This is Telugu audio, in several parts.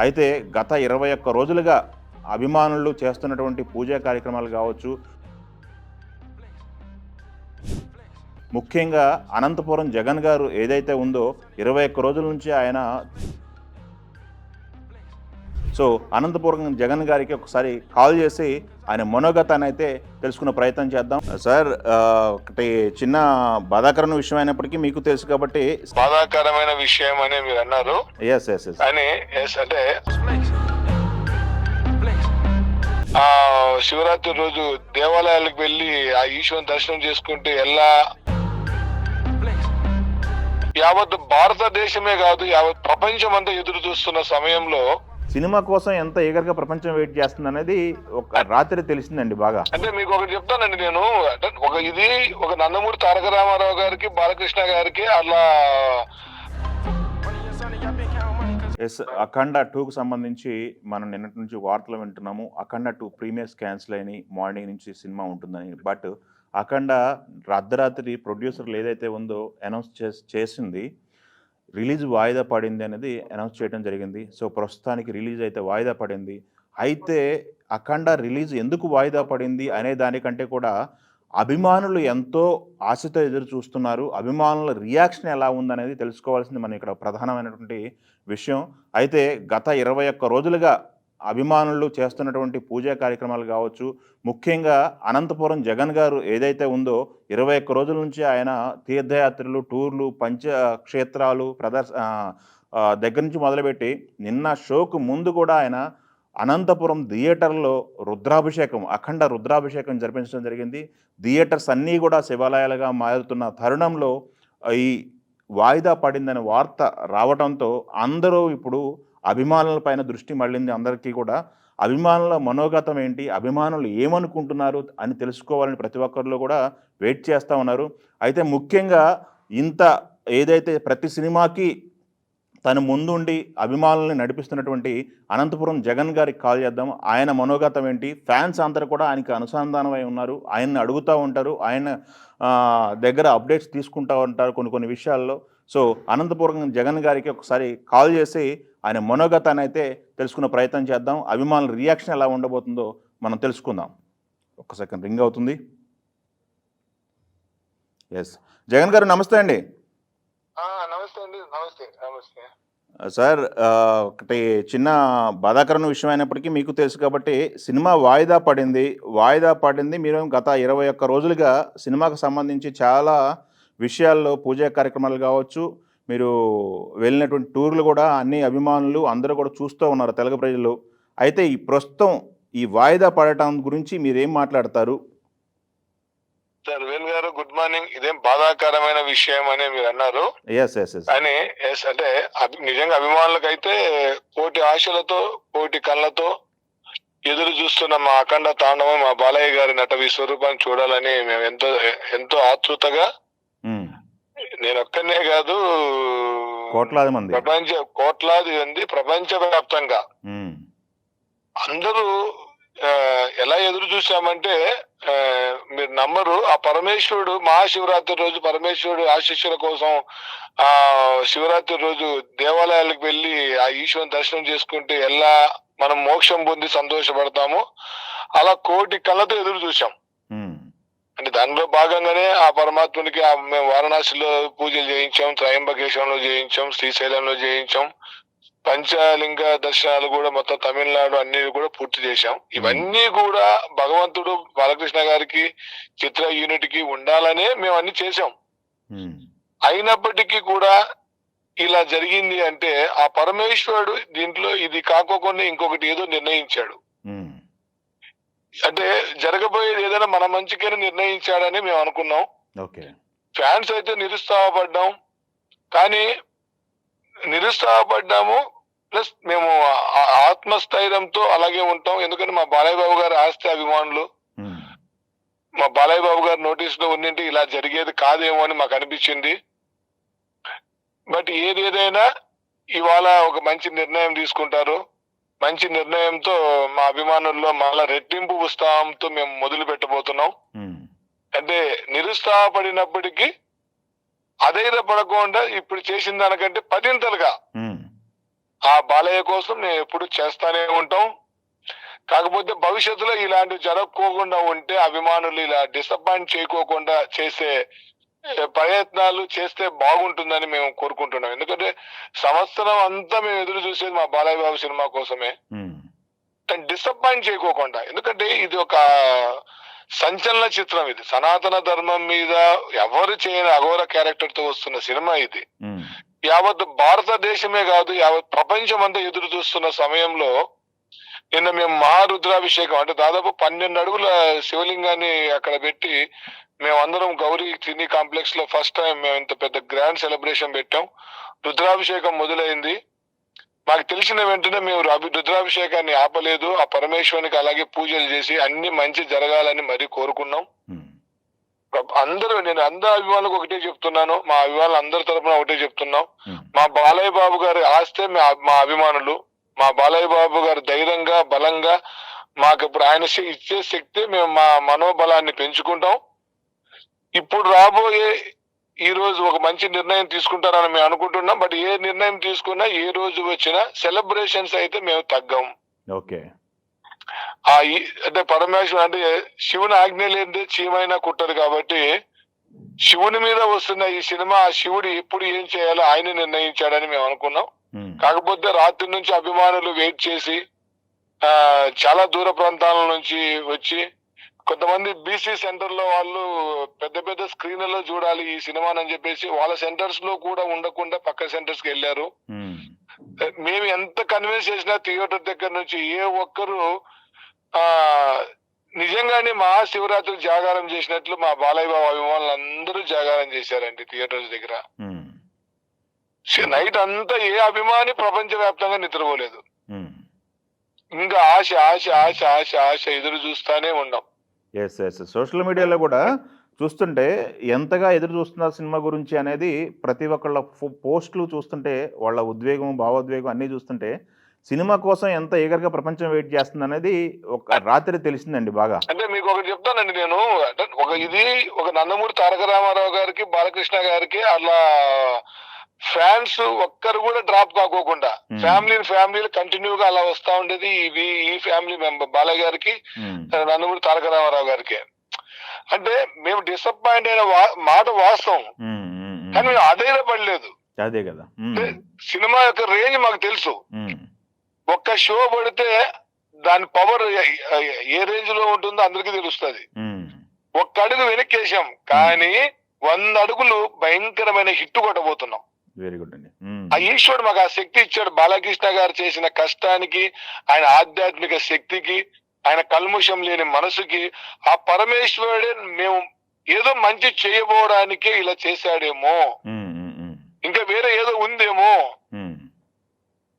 అయితే గత 21 రోజులుగా అభిమానులు చేస్తున్నటువంటి పూజా కార్యక్రమాలు కావచ్చు, ముఖ్యంగా అనంతపురం జగన్ గారు ఏదైతే ఉందో 21 రోజుల నుంచి ఆయన అనంతపురం జగన్ గారికి ఒకసారి కాల్ చేసి ఆయన మనోగతాన్ని అయితే తెలుసుకునే ప్రయత్నం చేద్దాం. సార్, ఒకటి చిన్న బాధాకరమైన విషయం అయినప్పటికీ మీకు తెలుసు కాబట్టి బాధాకరమైన విషయం అని మీరు అన్నారు. ఎస్ ఎస్ ఎస్ అని అంటే ఆ శివరాత్రి రోజు దేవాలయాలకు వెళ్ళి ఆ ఈశ్వరుని దర్శనం చేసుకుంటే ఎలా యావత్ భారతదేశమే కాదు యావత్ ప్రపంచం అంతా ఎదురు చూస్తున్న సమయంలో సినిమా కోసం ఎంత ఈగర్గా ప్రపంచం వెయిట్ చేస్తుంది అనేది ఒక రాత్రి తెలిసిందండి బాగా. అంటే మీకు ఒకటి చెప్తానండి, నేను ఒక నందమూరి తారక రామారావు గారికి, బాలకృష్ణ గారికి అలా అఖండ 2కు సంబంధించి మనం నిన్నటి నుంచి వార్తలు వింటున్నాము. అఖండ 2 ప్రీమియర్స్ క్యాన్సిల్ అయినాయి, మార్నింగ్ నుంచి సినిమా ఉంటుందని. బట్ అఖండ అర్ధరాత్రి ప్రొడ్యూసర్లు ఏదైతే ఉందో అనౌన్స్ చేసింది, రిలీజ్ వాయిదా పడింది అనేది అనౌన్స్ చేయడం జరిగింది. సో ప్రస్తుతానికి రిలీజ్ అయితే వాయిదా పడింది. అయితే అఖండ రిలీజ్ ఎందుకు వాయిదా పడింది అనే దానికంటే కూడా అభిమానులు ఎంతో ఆశతో ఎదురు చూస్తున్నారు. అభిమానుల రియాక్షన్ ఎలా ఉందనేది తెలుసుకోవాల్సింది మనం ఇక్కడ ప్రధానమైనటువంటి విషయం. అయితే గత 21 రోజులుగా అభిమానులు చేస్తున్నటువంటి పూజా కార్యక్రమాలు కావచ్చు, ముఖ్యంగా అనంతపురం జగన్ గారు ఏదైతే ఉందో 21 రోజుల నుంచి ఆయన తీర్థయాత్రలు, టూర్లు, పంచక్షేత్రాలు దగ్గర నుంచి మొదలుపెట్టి నిన్న షోకు ముందు కూడా ఆయన అనంతపురం థియేటర్లో రుద్రాభిషేకం, అఖండ రుద్రాభిషేకం జరిపించడం జరిగింది. థియేటర్స్ అన్నీ కూడా శివాలయాలుగా మారుతున్న తరుణంలో ఈ వాయిదా పడిందనే వార్త రావడంతో అందరూ ఇప్పుడు అభిమానుల పైన దృష్టి మళ్ళింది. అందరికీ కూడా అభిమానుల మనోగతం ఏంటి, అభిమానులు ఏమనుకుంటున్నారు అని తెలుసుకోవాలని ప్రతి ఒక్కరిలో కూడా వెయిట్ చేస్తూ ఉన్నారు. అయితే ముఖ్యంగా ఏదైతే ప్రతి సినిమాకి తన ముందుండి అభిమానుల్ని నడిపిస్తున్నటువంటి అనంతపురం జగన్ గారికి కాల్ చేద్దాం. ఆయన మనోగతం ఏంటి, ఫ్యాన్స్ అందరూ కూడా ఆయనకి అనుసంధానమై ఉన్నారు, ఆయన్ని అడుగుతూ ఉంటారు, ఆయన దగ్గర అప్డేట్స్ తీసుకుంటూ ఉంటారు కొన్ని విషయాల్లో. సో అనంతపురం జగన్ గారికి ఒకసారి కాల్ చేసి ఆయన మనోగతాన్ని అయితే తెలుసుకునే ప్రయత్నం చేద్దాం. అభిమానుల రియాక్షన్ ఎలా ఉండబోతుందో మనం తెలుసుకుందాం. ఒక్క సెకండ్, రింగ్ అవుతుంది. ఎస్, జగన్ గారు నమస్తే అండి. నమస్తే అండి. నమస్తే సార్, ఒకటి చిన్న బాధాకరమైన విషయం అయినప్పటికీ మీకు తెలుసు కాబట్టి సినిమా వాయిదా పడింది. మీరు గత 21 రోజులుగా సినిమాకు సంబంధించి చాలా విషయాల్లో పూజా కార్యక్రమాలు కావచ్చు, మీరు వెళ్ళినటువంటి టూర్లు కూడా అన్ని అభిమానులు అందరూ కూడా చూస్తూ ఉన్నారు, తెలుగు ప్రజలు. అయితే ఈ ప్రస్తుతం ఈ వాయిదా పడటం గురించి మీరేం మాట్లాడతారు? సార్ వేణు గారు, గుడ్ మార్నింగ్. ఇదేం బాధాకరమైన విషయం అని మీరు అన్నారు. అని అంటే నిజంగా అభిమానులకైతే కోటి ఆశలతో, కోటి కళ్ళతో ఎదురు చూస్తున్న మా అఖండ తాండవం, మా బాలయ్య గారి నట విశ్వరూపాన్ని చూడాలని మేము ఎంతో ఆతృతగా, నేను ఒక్కనే కాదు, కోట్లాది మంది, ప్రపంచ వ్యాప్తంగా అందరూ ఎలా ఎదురు చూసామంటే మీరు నమ్మరు. ఆ పరమేశ్వరుడు మహాశివరాత్రి రోజు పరమేశ్వరుడు ఆశీస్సుల కోసం ఆ శివరాత్రి రోజు దేవాలయాలకు వెళ్ళి ఆ ఈశ్వరుని దర్శనం చేసుకుంటే ఎలా మనం మోక్షం పొంది సంతోషపడతామో అలా కోటి కళ్ళతో ఎదురు చూసాం. అంటే దానిలో భాగంగానే ఆ పరమాత్మునికి మేము వారణాసిలో పూజలు చేయించాం, త్రయంబకేశ్వరంలో చేయించాం, శ్రీశైలంలో చేయించాం, పంచలింగ దర్శనాలు కూడా మొత్తం తమిళనాడు అన్ని కూడా పూర్తి చేశాం. ఇవన్నీ కూడా భగవంతుడు బాలకృష్ణ గారికి, చిత్ర యూనిట్ కి ఉండాలనే మేము అన్ని చేశాం. అయినప్పటికీ కూడా ఇలా జరిగింది అంటే ఆ పరమేశ్వరుడు దీంట్లో ఇది కాకోకుండా ఇంకొకటి ఏదో నిర్ణయించాడు. అంటే జరగబోయేది ఏదైనా మన మంచికైనా నిర్ణయించాడని మేము అనుకున్నాం. ఫ్యాన్స్ అయితే నిరుత్సాహపడ్డాం, కానీ నిరుత్సాహపడ్డాము ప్లస్ మేము ఆత్మస్థైర్యంతో అలాగే ఉంటాం. ఎందుకంటే మా బాలయ్య బాబు గారి ఆస్తి అభిమానులు, మా బాలయ్య బాబు గారి నోటీస్ లో ఉన్నింటి ఇలా జరిగేది కాదేమో అని మాకు అనిపించింది. బట్ ఏదేదైనా ఇవాళ ఒక మంచి నిర్ణయం తీసుకుంటారు. మంచి నిర్ణయంతో మా అభిమానుల్లో మళ్ళా రెట్టింపు ఉత్సాహంతో మేము మొదలు పెట్టబోతున్నాం. అంటే నిరుత్సాహపడినప్పటికీ అధైర్యపడకుండా ఇప్పుడు చేసిన దానికంటే 10 ఇంతలుగా ఆ బాలయ్య కోసం మేము ఎప్పుడు చేస్తానే ఉంటాం. కాకపోతే భవిష్యత్తులో ఇలాంటివి జరగకోకుండా ఉంటే అభిమానులు ఇలా డిసప్పాయింట్ చేయకోకుండా చేసే ప్రయత్నాలు చేస్తే బాగుంటుందని మేము కోరుకుంటున్నాం. ఎందుకంటే సంవత్సరం అంతా మేము ఎదురు చూసేది మా బాలయ్య బాబు సినిమా కోసమే. ఉమ్, కానీ డిసప్పాయింట్ చేయకోకుండా, ఎందుకంటే ఇది ఒక సంచలన చిత్రం. ఇది సనాతన ధర్మం మీద ఎవరు చేయని అఘోర క్యారెక్టర్ తో వస్తున్న సినిమా ఇది. ఉమ్, యావత్ భారతదేశమే కాదు, యావత్ ప్రపంచం అంతా ఎదురు చూస్తున్న సమయంలో నిన్న మేము మహారుద్రాభిషేకం అంటే దాదాపు 12 అడుగుల శివలింగాన్ని అక్కడ పెట్టి మేమందరం గౌరీ సినీ కాంప్లెక్స్ లో ఫస్ట్ టైం మేము ఇంత పెద్ద గ్రాండ్ సెలబ్రేషన్ పెట్టాం. రుద్రాభిషేకం మొదలైంది. మాకు తెలిసిన వెంటనే మేము రుద్రాభిషేకాన్ని ఆపలేదు. ఆ పరమేశ్వరునికి అలాగే పూజలు చేసి అన్ని మంచి జరగాలని మరీ కోరుకున్నాం. ఉమ్, అందరూ, నేను అందరి అభిమానులకు ఒకటే చెప్తున్నాను, మా అభిమానులు అందరి తరపున ఒకటే చెప్తున్నాం. ఉమ్, మా బాలయ్య బాబు గారి ఆస్తే మా అభిమానులు. మా బాలయ్య బాబు గారు ధైర్యంగా బలంగా మాకు ఇప్పుడు ఆయన ఇచ్చే శక్తి మేము మా మనోబలాన్ని పెంచుకుంటాం. ఇప్పుడు రాబోయే ఈ రోజు ఒక మంచి నిర్ణయం తీసుకుంటారని మేము అనుకుంటున్నాం. బట్ ఏ నిర్ణయం తీసుకున్నా, ఏ రోజు వచ్చినా సెలబ్రేషన్స్ అయితే మేము తగ్గం. ఓకే. అంటే పరమేశ్వరు అంటే శివుని ఆజ్ఞ లేనిదే చీమైనా కుట్టరు కాబట్టి శివుని మీద వస్తున్న ఈ సినిమా ఆ శివుడు ఎప్పుడు ఏం చేయాలో ఆయన నిర్ణయించాడని మేము అనుకున్నాం. ఉమ్, కాకపోతే రాత్రి నుంచి అభిమానులు వెయిట్ చేసి చాలా దూర ప్రాంతాల నుంచి వచ్చి కొంతమంది బీసీ సెంటర్ లో వాళ్ళు పెద్ద పెద్ద స్క్రీన్లలో చూడాలి ఈ సినిమాని అని చెప్పేసి వాళ్ళ సెంటర్స్ లో కూడా ఉండకుండా పక్క సెంటర్స్ కి వెళ్ళారు. ఉమ్, మేము ఎంత కన్విన్స్ చేసినా థియేటర్ దగ్గర నుంచి ఏ ఒక్కరు ఆ నిజంగానే మహాశివరాత్రి జాగారం చేసినట్లు మా బాలయ్య బాబు అభిమానులు అందరూ జాగారం చేశారండి థియేటర్స్ దగ్గర. ఉమ్, నైట్ అంతా ఏ అభిమాని ప్రపంచ వ్యాప్తంగా నిద్రపోలేదు. ఉమ్. ఇంకా ఆశ ఆశ ఆశ ఆశ ఆశ ఎదురు చూస్తానే ఉన్నాం. ఎస్ ఎస్ సోషల్ మీడియాలో కూడా చూస్తుంటే ఎంతగా ఎదురు చూస్తున్నారు సినిమా గురించి అనేది ప్రతి ఒక్కళ్ళ పోస్టులు చూస్తుంటే వాళ్ళ ఉద్వేగం భావోద్వేగం అన్నీ చూస్తుంటే సినిమా కోసం ఎంత ఈగర్గా ప్రపంచం వెయిట్ చేస్తుంది అనేది ఒక రాత్రి తెలిసిందండి బాగా. అంటే మీకు ఒకటి చెప్తానండి నేను, అంటే ఒక నందమూరి తారక రామారావు గారికి బాలకృష్ణ గారికి అలా ఫ్యాన్స్ ఒక్కరు కూడా డ్రాప్ కాకోకుండా ఫ్యామిలీ కంటిన్యూగా అలా వస్తా ఉండేది. ఈ ఫ్యామిలీ మెంబర్ బాలయ్య గారికి నందమూరి తారక రామారావు గారికి. అంటే మేము డిసప్పాయింట్ అయిన మాట వాస్తవం, కానీ మేము అధైర్యపడలేదు. అదే కదా, సినిమా యొక్క రేంజ్ మాకు తెలుసు. ఒక్క షో పడితే దాని పవర్ ఏ రేంజ్ లో ఉంటుందో అందరికీ తెలుస్తుంది. ఒక్క అడుగు వెనక్కేసాం కానీ 100 అడుగులు భయంకరమైన హిట్ కొట్టబోతున్నాం. వెరీ గుడ్ అండి. ఆ ఈశ్వరుడు మాకు ఆ శక్తి ఇచ్చాడు. బాలకృష్ణ గారు చేసిన కష్టానికి, ఆయన ఆధ్యాత్మిక శక్తికి, ఆయన కల్ముషం లేని మనసుకి ఆ పరమేశ్వరుడే మేము ఏదో మంచి చేయబోవడానికే ఇలా చేశాడేమో, ఇంకా వేరే ఏదో ఉందేమో,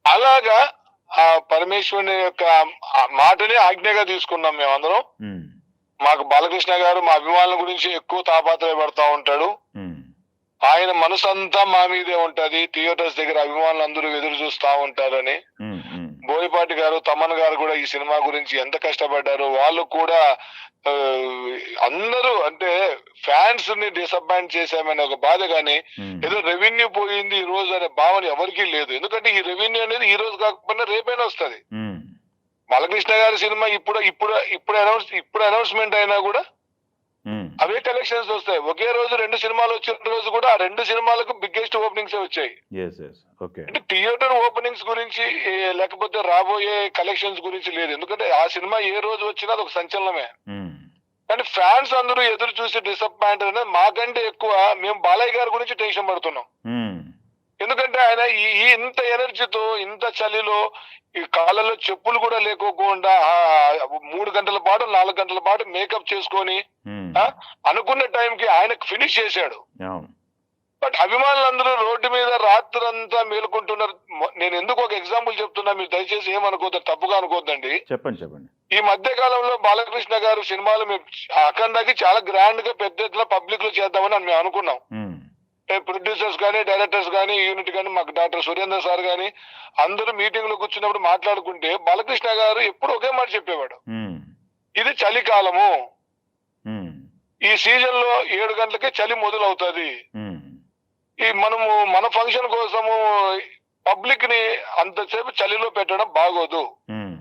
అలాగా ఆ పరమేశ్వరుని యొక్క మాటని ఆజ్ఞగా తీసుకున్నాం మేమందరం. మాకు బాలకృష్ణ గారు మా అభిమానుల గురించి ఎక్కువ తాపత్రయపడతా ఉంటాడు. ఆయన మనసు అంతా మా మీదే ఉంటది. థియేటర్స్ దగ్గర అభిమానులు అందరూ ఎదురు చూస్తా ఉంటారని. బోయపాటి గారు, తమన్ గారు కూడా ఈ సినిమా గురించి ఎంత కష్టపడ్డారు. వాళ్ళు కూడా అందరూ అంటే ఫ్యాన్స్ ని డిసప్పాయింట్ చేశామనే ఒక బాధ, కానీ ఏదో రెవెన్యూ పోయింది ఈ రోజు అనే భావన ఎవరికీ లేదు. ఎందుకంటే ఈ రెవెన్యూ అనేది ఈ రోజు కాకపోయినా రేపైనా వస్తుంది. బాలకృష్ణ గారి సినిమా ఇప్పుడు అనౌన్స్మెంట్ అయినా కూడా అవే కలెక్షన్స్ వస్తాయి. ఒకే రోజు 2 సినిమాలు వచ్చిన రోజు కూడా ఆ 2 సినిమాలకు బిగ్గెస్ట్ ఓపెనింగ్స్ వచ్చాయి. అంటే థియేటర్ ఓపెనింగ్స్ గురించి లేకపోతే రాబోయే కలెక్షన్స్ గురించి లేదు. ఎందుకంటే ఆ సినిమా ఏ రోజు వచ్చినా అది ఒక సంచలనమే. కానీ ఫ్యాన్స్ అందరూ ఎదురు చూసి డిసప్పాయింట్ అనేది మాకంటే ఎక్కువ మేము బాలయ్య గారి గురించి టెన్షన్ పడుతున్నాం. ఎందుకంటే ఆయన ఇంత ఎనర్జీతో ఇంత చలిలో ఈ కాళ్ళలో చెప్పులు కూడా లేకోకుండా 3 గంటల పాటు 4 గంటల పాటు మేకప్ చేసుకొని అనుకున్న టైంకి ఆయనకు ఫినిష్ చేశాడు. బట్ అభిమానులందరూ రోడ్డు మీద రాత్రంతా మేలుకుంటున్నారు. నేను ఎందుకు ఒక ఎగ్జాంపుల్ చెప్తున్నా, మీరు దయచేసి ఏమనుకోద్దు, తప్పుగా అనుకోద్దండి. చెప్పండి. ఈ మధ్య కాలంలో బాలకృష్ణ గారు సినిమాలు మేము అఖండాకి చాలా గ్రాండ్ గా పెద్ద ఎత్తున పబ్లిక్ లో చేద్దామని మేము అనుకున్నాం. ప్రొడ్యూసర్స్ కానీ, డైరెక్టర్స్ కానీ, యూనిట్ కానీ, మాకు డాక్టర్ సురేంద్ర సార్ కానీ అందరూ మీటింగ్ లో కూర్చున్నప్పుడు మాట్లాడుకుంటే బాలకృష్ణ గారు ఎప్పుడు ఒకే మాట చెప్పేవాడు, ఇది చలికాలము, ఈ సీజన్ లో 7 గంటలకే చలి మొదలవుతుంది. ఈ మనము మన ఫంక్షన్ కోసము పబ్లిక్ ని అంతసేపు చలిలో పెట్టడం బాగోదు. ఉమ్,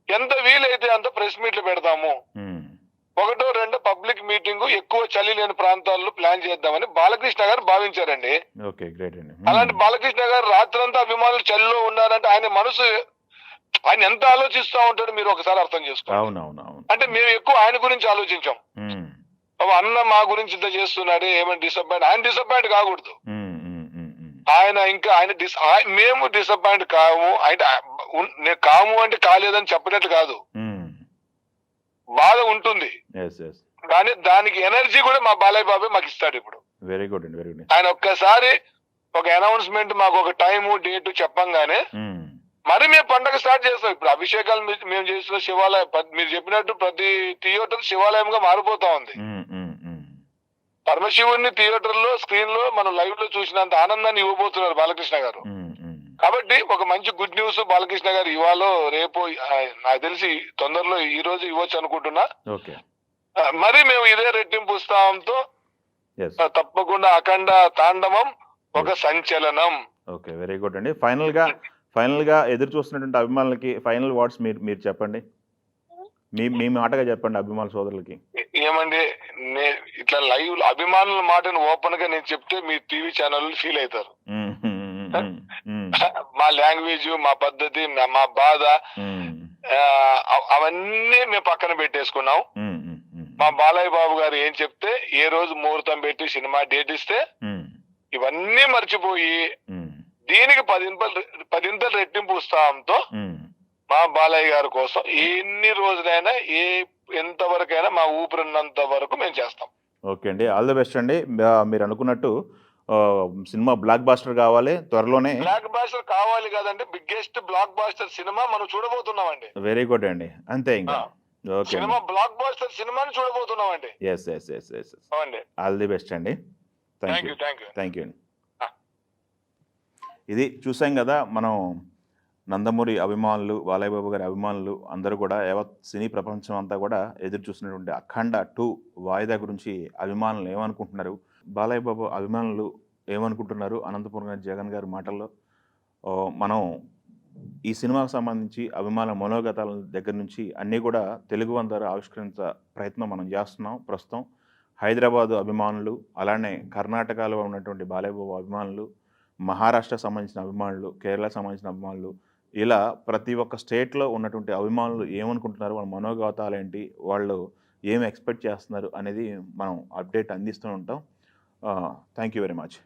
ఎంత వీలైతే అంత ప్రెస్ మీట్లు పెడతాము. ఉమ్, ఒకటో రెండో పబ్లిక్ మీటింగ్ ఎక్కువ చలి లేని ప్రాంతాల్లో ప్లాన్ చేద్దామని బాలకృష్ణ గారు భావించారండి. ఓకే, గ్రేట్ అండి. అలాంటి బాలకృష్ణ గారు రాత్రంతా అభిమానులు చలిలో ఉన్నారంటే ఆయన మనసు, ఆయన ఎంత ఆలోచిస్తా ఉంటాడో మీరు ఒకసారి అర్థం చేసుకోండి. అవునవును అవును. అంటే మేము ఎక్కువ ఆయన గురించి ఆలోచించాం. ఉమ్, అన్న మా గురించి ఇంత చేస్తున్నాడు ఏమైనా డిసప్పాయింట్, ఆయన డిసప్పాయింట్ కాకూడదు. ఉమ్, ఉమ్, ఉమ్, ఉమ్. ఆయన ఇంకా మేము డిసప్పాయింట్ కాము అంటే నేను కాము అంటే కాలేదని చెప్పినట్టు కాదు, ఉమ్, బాధ ఉంటుంది. Yes yes. కానీ దానికి ఎనర్జీ కూడా మా బాలయ్య బాబే మాకు ఇస్తాడు. ఇప్పుడు వెరీ గుడ్ అండి, వెరీ గుడ్. ఆయన ఒక్కసారి ఒక అనౌన్స్మెంట్ మాకు ఒక టైము డేట్ చెప్పంగానే ఉమ్, మరి మేము పండగ స్టార్ట్ చేస్తాం. ఇప్పుడు అభిషేకాలు మేము చేసిన శివాలయం మీరు చెప్పినట్టు ప్రతి థియేటర్ శివాలయంగా మారిపోతా ఉంది. ఉమ్, ఉమ్, ఉమ్. పరమశివుడిని థియేటర్ లో స్క్రీన్ లో మనం లైవ్ లో చూసినంత ఆనందాన్ని ఇవ్వబోతున్నారు బాలకృష్ణ గారు. ఉమ్, ఉమ్. కాబట్టి ఒక మంచి గుడ్ న్యూస్ బాలకృష్ణ గారు ఇవాళ రేపు నాకు తెలిసి తొందరలో ఈ రోజు ఇవ్వచ్చు అనుకుంటున్నా. ఓకే. మరి మేము ఇదే రెట్టింపు ఉత్సాహంతో ఎస్. తప్పకుండా అఖండ తాండవం ఒక సంచలనం. ఓకే, వెరీ గుడ్ అండి. ఫైనల్ గా ఎదురు చూస్తున్నటువంటి అభిమానులకి ఫైనల్ వర్డ్స్ మీరు చెప్పండి. మీ మాటగా చెప్పండి అభిమానుల సోదరులకి. ఏమండి, ఇట్లా లైవ్ అభిమానుల మాటను ఓపెన్ గా నేను చెప్తే మీ టీవీ ఛానల్ ఫీల్ అవుతారు. ఉమ్, ఉమ్, ఉమ్, ఉమ్, మా లాంగ్వేజ్, మా పద్ధతి, మా బాధ, ఉమ్, అవన్నీ మేము పక్కన పెట్టేసుకున్నాం. ఉమ్, ఉమ్, ఉమ్, మా బాలయ్య బాబు గారు ఏం చెప్తే ఏ రోజు ముహూర్తం పెట్టి సినిమా డేట్ ఇస్తే ఉమ్, ఇవన్నీ మర్చిపోయి ఉమ్, దీనికి పదింతలు రెట్టింపు ఉత్సాహంతో ఉమ్. మా బాలయ్య గారి కోసం ఎన్ని రోజులైనా ఎంతవరకైనా మా ఊపిరినంత వరకు మేము చేస్తాం. ఓకే అండి, ఆల్ ది బెస్ట్ అండి. మీరు అనుకున్నట్టు సినిమా బ్లాక్ బాస్టర్ కావాలి త్వరలోనే. బ్లాక్ బాస్టర్ కావాలి కదండి, బిగ్గెస్ట్ బ్లాక్ బాస్టర్ సినిమా మనం చూడబోతున్నామండి. వెరీ గుడ్ అండి, అంతే ఇంకా. ఓకే, సినిమా బ్లాక్ బాస్టర్ సినిమాని చూడబోతున్నామండి. Yes yes yes yes. అవునండి. ఆల్ ది బెస్ట్ అండి. థ్యాంక్ యూ థ్యాంక్ యూ అండి. ఇది చూసాం కదా, మనం నందమూరి అభిమానులు, బాలయ్య బాబు గారి అభిమానులు అందరూ కూడా యావత్ సినీ ప్రపంచం అంతా కూడా ఎదురు చూస్తున్నటువంటి అఖండ 2 వాయిదా గురించి అభిమానులు ఏమనుకుంటున్నారు, బాలయ్య బాబు అభిమానులు ఏమనుకుంటున్నారు, అనంతపురం గారి జగన్ గారి మాటల్లో మనం ఈ సినిమాకు సంబంధించి అభిమానుల మనోగతాల దగ్గర నుంచి అన్నీ కూడా తెలుగు అందరూ ఆవిష్కరించే ప్రయత్నం మనం చేస్తున్నాం ప్రస్తుతం. హైదరాబాదు అభిమానులు, అలానే కర్ణాటకలో ఉన్నటువంటి బాలయ్య బాబు అభిమానులు, మహారాష్ట్రకు సంబంధించిన అభిమానులు, కేరళకు సంబంధించిన అభిమానులు, ఇలా ప్రతి ఒక్క స్టేట్లో ఉన్నటువంటి అభిమానులు ఏమనుకుంటున్నారు, వాళ్ళ మనోగతాలు ఏంటి, వాళ్ళు ఏమి ఎక్స్పెక్ట్ చేస్తున్నారు అనేది మనం అప్డేట్ అందిస్తూ ఉంటాం. Thank you very much.